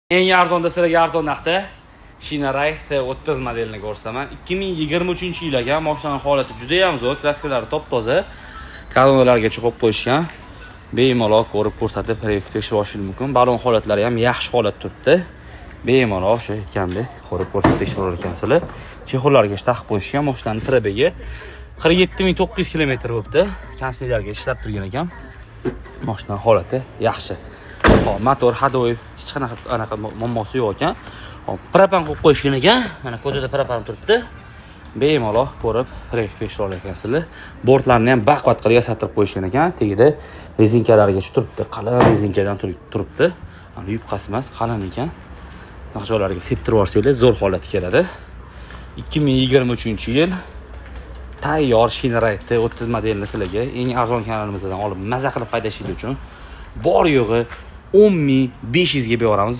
Eng arzonda sizlarga arzon narxda Shinarite T30 modelini ko'rsataman. 2023-yil ekan. Mashinaning holati juda ham zo'r, kraskalari top-toza. Kalonalargacha qo'yib qo'yishgan. Bemalol ko'rib ko'rsatib, proyekt tekshirib olish mumkin. Balon holatlari ham yaxshi holatda turibdi. Bemalol o'sha aytgandek ko'rib ko'rsatib tekshirib olar ekansizlar. Chexollarga taqib qo'yishgan. Mashinaning probegi 47900 kilometr bo'libdi. Kanslerlarga ishlab turgan ekan. Mashinaning holati yaxshi. Motor hadoy hech qanaqa muammosi yo'q ekan. Propan qo'yib qo'yishgan ekan. Mana ko'chada propan turibdi. Bemalol ko'rib tekshirib olar ekansizlar. Bortlarni ham baqvat qilib yasattirib qo'yishgan ekan. Tagida rezinkalarga turibdi. Qalin rezinkadan turibdi. Mana yupqasi emas, qalin ekan. Naqshlarga septirib yuborsanglar zo'r holatga keladi. 2023-yil tayyor Shinarite 30 modelini sizlarga eng arzon kanalimizdan olib maza qilib haydashingiz uchun bor yo'g'i 10500 ga beramiz.